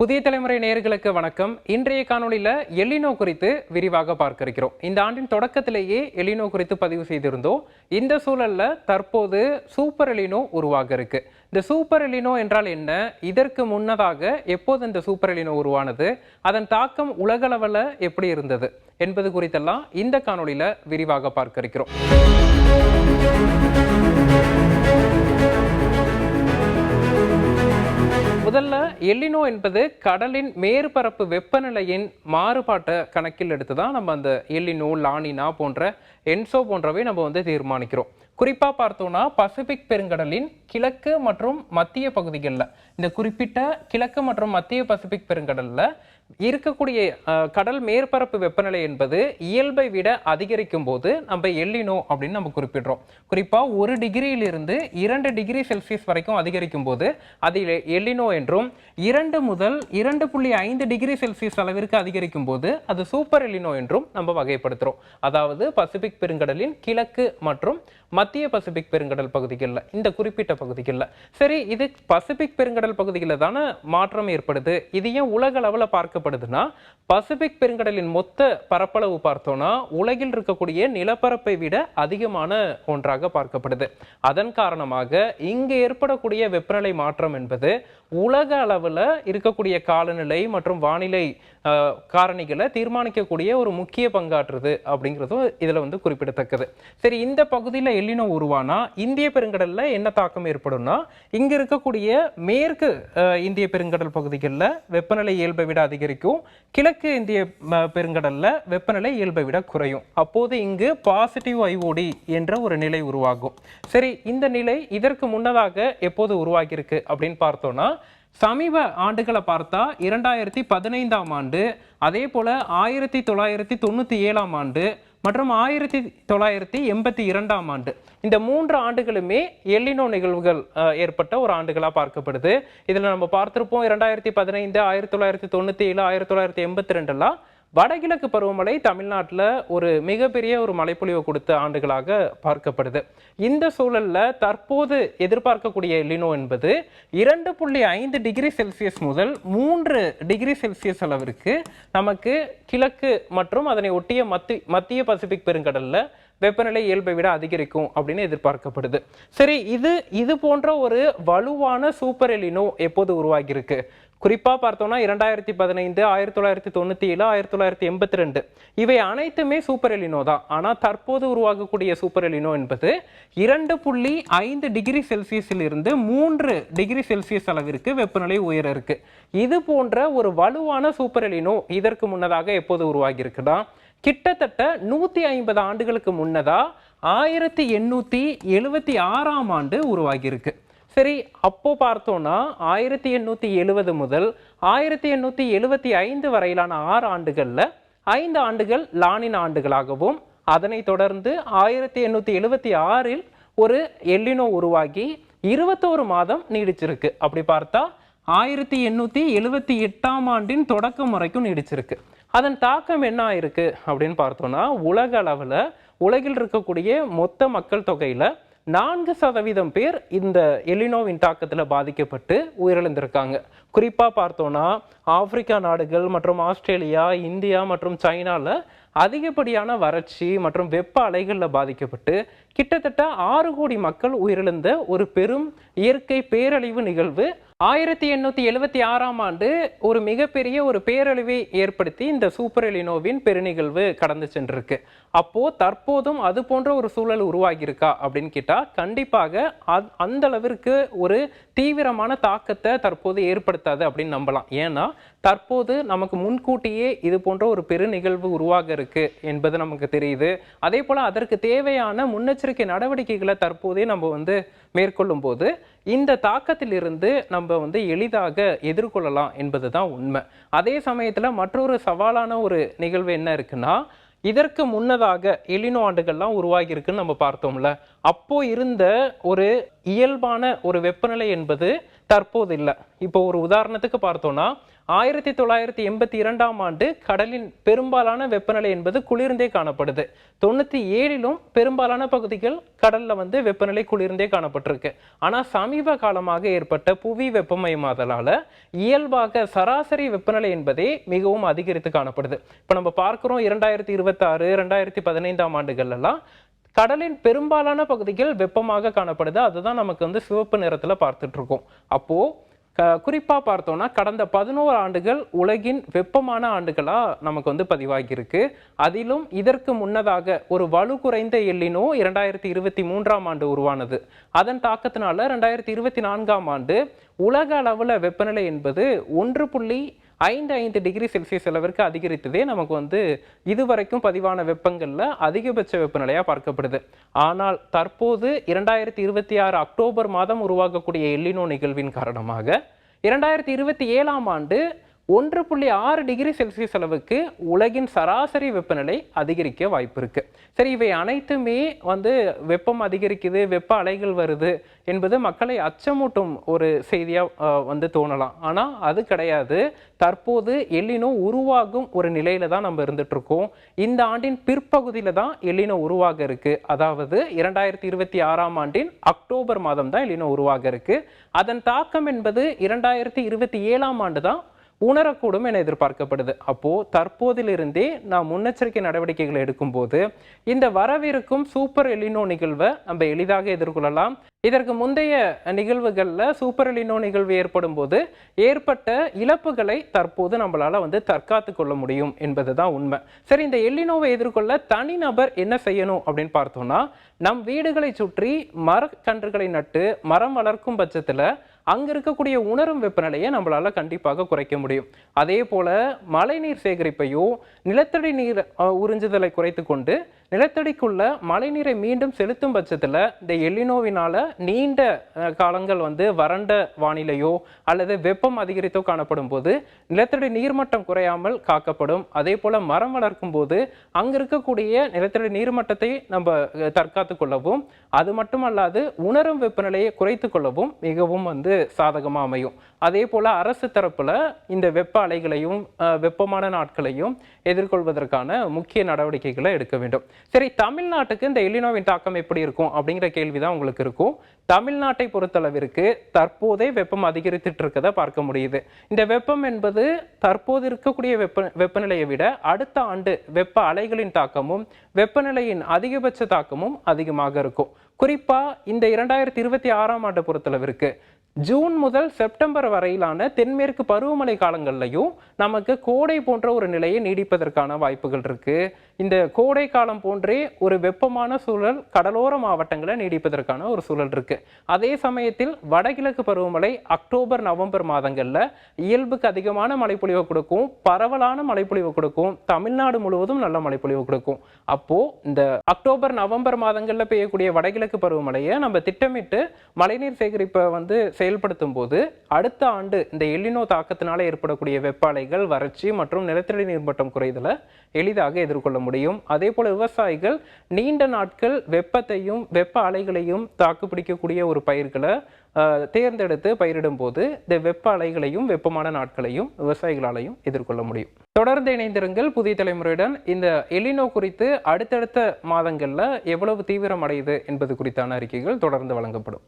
புதிய தலைமுறை நேயர்களுக்கு வணக்கம். இன்றைய காணொளியில எலினோ குறித்து விரிவாக பார்க்க இருக்கிறோம். இந்த ஆண்டின் தொடக்கத்திலேயே எலினோ குறித்து பதிவு செய்திருந்தோம். இந்த சூழல்ல தற்போது சூப்பர் எலினோ உருவாக இருக்கு. இந்த சூப்பர் எலினோ என்றால் என்ன, இதற்கு முன்னதாக எப்போது இந்த சூப்பர் எலினோ உருவானது, அதன் தாக்கம் உலகளவில் எப்படி இருந்தது என்பது குறித்தெல்லாம் இந்த காணொளியில விரிவாக பார்க்க இருக்கிறோம். முதல்ல எல்லினோ என்பது கடலின் மேற்பரப்பு வெப்பநிலையின் மாறுபாட்டை கணக்கில் எடுத்துதான் நம்ம அந்த எல்லினோ, லானினா போன்ற என்சோ போன்றவை நம்ம தீர்மானிக்கிறோம். குறிப்பாக பார்த்தோம்னா பசிபிக் பெருங்கடலின் கிழக்கு மற்றும் மத்திய பகுதிகளில், இந்த குறிப்பிட்ட கிழக்கு மற்றும் மத்திய பசிபிக் பெருங்கடலில் இருக்கக்கூடிய கடல் மேற்பரப்பு வெப்பநிலை என்பது இயல்பை விட அதிகரிக்கும் போது நம்ம எல்லினோ அப்படின்னு நம்ம குறிப்பிடுறோம். குறிப்பாக 1 டிகிரியிலிருந்து 2 டிகிரி செல்சியஸ் வரைக்கும் அதிகரிக்கும் போது அது எல்லினோ என்றும், 2 முதல் 2.5 டிகிரி செல்சியஸ் அளவிற்கு அதிகரிக்கும் போது அது சூப்பர் எல்லினோ என்றும் நம்ம வகைப்படுத்துறோம். அதாவது பசிபிக் பெருங்கடலின் கிழக்கு மற்றும் மத்திய பசிபிக் பெருங்கடல் பகுதிகளில், இந்த குறிப்பிட்ட பகுதிகளில். சரி, இது பசிபிக் பெருங்கடல் பகுதிகளில் தானே மாற்றம் ஏற்படுது. இது ஏன் உலக அளவில் பார்க்கப்படுதுன்னா, பசிபிக் பெருங்கடலின் மொத்த பரப்பளவு பார்த்தோம்னா உலகில் இருக்கக்கூடிய நிலப்பரப்பை விட அதிகமான ஒன்றாக பார்க்கப்படுது. அதன் காரணமாக இங்கு ஏற்படக்கூடிய வெப்பநிலை மாற்றம் என்பது உலக அளவில் இருக்கக்கூடிய காலநிலை மற்றும் வானிலை காரணிகளை தீர்மானிக்கக்கூடிய ஒரு முக்கிய பங்காற்றுது அப்படிங்கிறதும் இதுல குறிப்பிடத்தக்கது. சரி, இந்த பகுதியில் எல்லினோ உருவானா இந்திய பெருங்கடல்ல என்ன தாக்கம் ஏற்படும்னா, இங்க இருக்கக்கூடிய மேற்கு இந்திய பெருங்கடல் பகுதிகளில் வெப்பநிலை இயல்பை விட அதிகரிக்கும், கிழக்கு இந்திய பெருங்கடல்ல வெப்பநிலை இயல்பை விட குறையும். அப்போது இங்கு பாசிட்டிவ் ஐஓடி என்ற ஒரு நிலை உருவாகும். சரி, இந்த நிலை இதற்கு முன்னதாக எப்போது உருவாகி இருக்கு அப்படின்னு பார்த்தோம்னா, சமீப ஆண்டுகளை பார்த்தா 2015ஆம் ஆண்டு, அதே போல 1997ஆம் ஆண்டு மற்றும் 1982ஆம் ஆண்டு, இந்த 3 ஆண்டுகளுமே எல்லினோ நிகழ்வுகள் ஏற்பட்ட ஒரு ஆண்டுகளா பார்க்கப்படுது. இதுல நம்ம பார்த்திருப்போம் 2015, 1997, 1982 வடகிழக்கு பருவமழை தமிழ்நாட்டில் ஒரு மிகப்பெரிய ஒரு மழைப்பொழிவை கொடுத்த ஆண்டுகளாக பார்க்கப்படுது. இந்த சூழல்ல தற்போது எதிர்பார்க்கக்கூடிய எல்லினோ என்பது 2.5 டிகிரி செல்சியஸ் முதல் 3 டிகிரி செல்சியஸ் அளவிற்கு நமக்கு கிழக்கு மற்றும் அதனை ஒட்டிய மத்திய பசிபிக் பெருங்கடல்ல வெப்பநிலை இயல்பை விட அதிகரிக்கும் அப்படின்னு எதிர்பார்க்கப்படுது. சரி, இது போன்ற ஒரு வலுவான சூப்பர் எல்லினோ எப்போது உருவாகி இருக்கு? குறிப்பா பார்த்தோம்னா 2015, 1997, 1982 இவை அனைத்துமே சூப்பர் எல்லினோ தான். ஆனா தற்போது உருவாகக்கூடிய சூப்பர் எல்லினோ என்பது 2.5 டிகிரி செல்சியஸில் இருந்து 3 டிகிரி செல்சியஸ் அளவிற்கு வெப்பநிலை உயர இருக்கு. இது போன்ற ஒரு வலுவான சூப்பர் எல்லினோ இதற்கு முன்னதாக எப்போது உருவாகி இருக்குன்னா, கிட்டத்தட்ட 150 ஆண்டுகளுக்கு முன்னதா 1876ஆம் ஆண்டு உருவாகி இருக்கு. சரி, அப்போ பார்த்தோம்னா 1870 முதல் 1875 வரையிலான 6 ஆண்டுகள்ல 5 ஆண்டுகள் லானின் ஆண்டுகளாகவும், அதனை தொடர்ந்து 1876இல் ஒரு எல்லினோ உருவாகி 21 மாதம் நீடிச்சிருக்கு. அப்படி பார்த்தா 1878ஆம் ஆண்டின் தொடக்கம் வரைக்கும் நீடிச்சிருக்கு. அதன் தாக்கம் என்ன ஆயிருக்கு அப்படின்னு பார்த்தோம்னா, உலக அளவில் உலகில் இருக்கக்கூடிய மொத்த மக்கள் தொகையில 4% பேர் இந்த எல்லினோவின் தாக்கத்தில் பாதிக்கப்பட்டு உயிரிழந்திருக்காங்க. குறிப்பாக பார்த்தோம்னா ஆப்பிரிக்கா நாடுகள் மற்றும் ஆஸ்திரேலியா, இந்தியா மற்றும் சைனால அதிகப்படியான வறட்சி மற்றும் வெப்ப அலைகளில் பாதிக்கப்பட்டு கிட்டத்தட்ட 6 கோடி மக்கள் உயிரிழந்த ஒரு பெரும் இயற்கை பேரழிவு நிகழ்வு 1876ஆம் ஆண்டு ஒரு மிகப்பெரிய ஒரு பேரழிவை ஏற்படுத்தி இந்த சூப்பர் எல்லினோவின் பெருநிகழ்வு கடந்து சென்றிருக்கு. அப்போ தற்போதும் அது போன்ற ஒரு சூழல் உருவாகி இருக்கா அப்படின்னு கேட்டா, கண்டிப்பாக அந்த அளவிற்கு ஒரு தீவிரமான தாக்கத்தை தற்போது ஏற்படுத்தாது அப்படின்னு நம்பலாம். ஏன்னா தற்போது நமக்கு முன்கூட்டியே இது போன்ற ஒரு பெருநிகழ்வு உருவாக இருக்கு என்பது நமக்கு தெரியுது. அதே போல அதற்கு தேவையான முன்னெச்சரிக்கை நடவடிக்கைகளை தற்போதே நம்ம மேற்கொள்ளும் போது இந்த தாக்கத்தில் இருந்து நம்ம எளிதாக எதிர்கொள்ளலாம் என்பதுதான் உண்மை. அதே சமயத்துல மற்றொரு சவாலான ஒரு நிகழ்வு என்ன இருக்குன்னா, இதற்கு முன்னதாக எல்லினோ ஆண்டுகள்லாம் உருவாகி இருக்குன்னு நம்ம பார்த்தோம்ல, அப்போ இருந்த ஒரு இயல்பான ஒரு வெப்பநிலை என்பது தற்போது இல்லை. இப்போ ஒரு உதாரணத்துக்கு பார்த்தோம்னா 1982ஆம் ஆண்டு கடலின் பெரும்பாலான வெப்பநிலை என்பது குளிர்ந்தே காணப்படுது. 97லும் பெரும்பாலான பகுதிகள் கடல்ல வந்து வெப்பநிலை குளிர்ந்தே காணப்பட்டிருக்கு. ஆனா சமீப காலமாக ஏற்பட்ட புவி வெப்பமயமாதலால இயல்பாக சராசரி வெப்பநிலை என்பதே மிகவும் அதிகரித்து காணப்படுது. இப்ப நம்ம பார்க்கிறோம் 2026, 2015ஆம் ஆண்டுகள் எல்லாம் கடலின் பெரும்பாலான பகுதிகள் வெப்பமாக காணப்படுது. அதுதான் நமக்கு வந்து சிவப்பு நிறத்துல பார்த்துட்டு இருக்கோம். அப்போ குறிப்பா பார்த்தோம்னா கடந்த 11 ஆண்டுகள் உலகின் வெப்பமான ஆண்டுகளா நமக்கு வந்து பதிவாகி இருக்கு. அதிலும் இதற்கு முன்னதாக ஒரு வலு குறைந்த எல்லினோ 2023ஆம் ஆண்டு உருவானது. அதன் தாக்கத்தினால 2024ஆம் ஆண்டு உலக அளவுல வெப்பநிலை என்பது 1.55 டிகிரி செல்சியஸ் அளவிற்கு அதிகரித்ததே நமக்கு வந்து இதுவரைக்கும் பதிவான வெப்பங்கள்ல அதிகபட்ச வெப்பநிலையா பார்க்கப்படுது. ஆனால் தற்போது 2026 அக்டோபர் மாதம் உருவாகக்கூடிய எல்லினோ நிகழ்வின் காரணமாக 2027ஆம் ஆண்டு 1.6 டிகிரி செல்சியஸ் அளவுக்கு உலகின் சராசரி வெப்பநிலை அதிகரிக்க வாய்ப்பு இருக்கு. சரி, இவை அனைத்துமே வந்து வெப்பம் அதிகரிக்குது, வெப்ப அலைகள் வருது என்பது மக்களை அச்சமூட்டும் ஒரு செய்தியா வந்து தோணலாம். ஆனா அது கிடையாது. தற்போது எல்லினோ உருவாகும் ஒரு நிலையில தான் நம்ம இருந்துட்டு இருக்கோம். இந்த ஆண்டின் பிற்பகுதியில தான் எல்லினோ உருவாக இருக்கு. அதாவது 2026ஆம் ஆண்டின் அக்டோபர் மாதம் தான் எல்லினோ உருவாக இருக்கு. அதன் தாக்கம் என்பது 2027ஆம் ஆண்டு தான் உணரக்கூடும் என எதிர்பார்க்கப்படுது. அப்போ தற்போதிலிருந்தே நாம் முன்னெச்சரிக்கை நடவடிக்கைகளை எடுக்கும்போது இந்த வரவிருக்கும் சூப்பர் எல்லினோ நிகழ்வை நம்ம எளிதாக எதிர்கொள்ளலாம். இதற்கு முந்தைய நிகழ்வுகள்ல சூப்பர் எல்லினோ நிகழ்வு ஏற்படும் போது ஏற்பட்ட இழப்புகளை தற்போது நம்மளால வந்து தற்காத்து கொள்ள முடியும் என்பதுதான் உண்மை. சரி, இந்த எல்லினோவை எதிர்கொள்ள தனிநபர் என்ன செய்யணும் அப்படின்னு பார்த்தோம்னா, நம் வீடுகளை சுற்றி மரக்கன்றுகளை நட்டு மரம் வளர்க்கும் பட்சத்துல அங்க இருக்கக்கூடிய உணரும் வெப்பநிலையை நம்மளால கண்டிப்பாக குறைக்க முடியும். அதே போல மழைநீர் சேகரிப்பையோ நிலத்தடி நீர் உறிஞ்சுதலை குறைத்து கொண்டு நிலத்தடிக்குள்ள மழைநீரை மீண்டும் செலுத்தும் பட்சத்துல இந்த எல்லினோவினால நீண்ட காலங்கள் வந்து வறண்ட வானிலையோ அல்லது வெப்பம் அதிகரித்தோ காணப்படும் போது நிலத்தடி நீர்மட்டம் குறையாமல் காக்கப்படும். அதே போல மரம் வளர்க்கும் போது அங்க இருக்கக்கூடிய நிலத்தடி நீர்மட்டத்தை நம்ம தற்காத்து கொள்ளவும், அது மட்டுமல்லாது உணரும் வெப்பநிலையை குறைத்து கொள்ளவும் மிகவும் வந்து சாதகமா அமையும். அதே போல அரசு தரப்புல இந்த வெப்ப அலைகளையும் வெப்பமான நாட்களையும் எதிர்கொள்வதற்கான முக்கிய நடவடிக்கைகளை எடுக்க வேண்டும். சரி, தமிழ்நாட்டுக்கு இந்த எல்லினோவின் தாக்கம் எப்படி இருக்கும் அப்படிங்கிற கேள்விதான் உங்களுக்கு இருக்கும். தமிழ்நாட்டை பொறுத்தளவிற்கு தற்போதே வெப்பம் அதிகரித்துட்டு இருக்கதை பார்க்க முடியுது. இந்த வெப்பம் என்பது தற்போது இருக்கக்கூடிய வெப்பநிலையை விட அடுத்த ஆண்டு வெப்ப அலைகளின் தாக்கமும் வெப்பநிலையின் அதிகபட்ச தாக்கமும் அதிகமாக இருக்கும். குறிப்பா இந்த 2026ஆம் ஆண்டு பொறுத்தளவிற்கு ஜூன் முதல் செப்டம்பர் வரையிலான தென்மேற்கு பருவமழை காலங்கள்லையும் நமக்கு கோடை போன்ற ஒரு நிலையை நீடிப்பதற்கான வாய்ப்புகள் இருக்கு. இந்த கோடை காலம் போன்றே ஒரு வெப்பமான சூழல் கடலோர மாவட்டங்களை நீடிப்பதற்கான ஒரு சூழல் இருக்கு. அதே சமயத்தில் வடகிழக்கு பருவமழை அக்டோபர் நவம்பர் மாதங்கள்ல இயல்புக்கு அதிகமான மழைப்பொழிவு கொடுக்கும், பரவலான மழைப்பொழிவு கொடுக்கும், தமிழ்நாடு முழுவதும் நல்ல மழைப்பொழிவு கொடுக்கும். அப்போ இந்த அக்டோபர் நவம்பர் மாதங்கள்ல பெய்யக்கூடிய வடகிழக்கு பருவமழையை நம்ம திட்டமிட்டு மழைநீர் சேகரிப்பை வந்து செயல்படுத்தும் போது அடுத்த ஆண்டு இந்த எல்லினோ தாக்கத்தினால ஏற்படக்கூடிய வெப்ப அலைகள், வறட்சி மற்றும் நிலத்தடி நீர்மட்டம் குறைதலை எளிதாக எதிர்கொள்ள முடியும். அதே போல விவசாயிகள் நீண்ட நாட்கள் வெப்பத்தையும் வெப்ப அலைகளையும் தாக்குப்பிடிக்கக்கூடிய ஒரு பயிர்களை தேர்ந்தெடுத்து பயிரிடும் போது இந்த வெப்ப அலைகளையும் வெப்பமான நாட்களையும் விவசாயிகளாலையும் எதிர்கொள்ள முடியும். தொடர்ந்து இணைந்திருங்கள் புதிய தலைமுறையுடன். இந்த எல்லினோ குறித்து அடுத்தடுத்த மாதங்கள்ல எவ்வளவு தீவிரம் அடையுது என்பது குறித்தான அறிக்கைகள் தொடர்ந்து வழங்கப்படும்.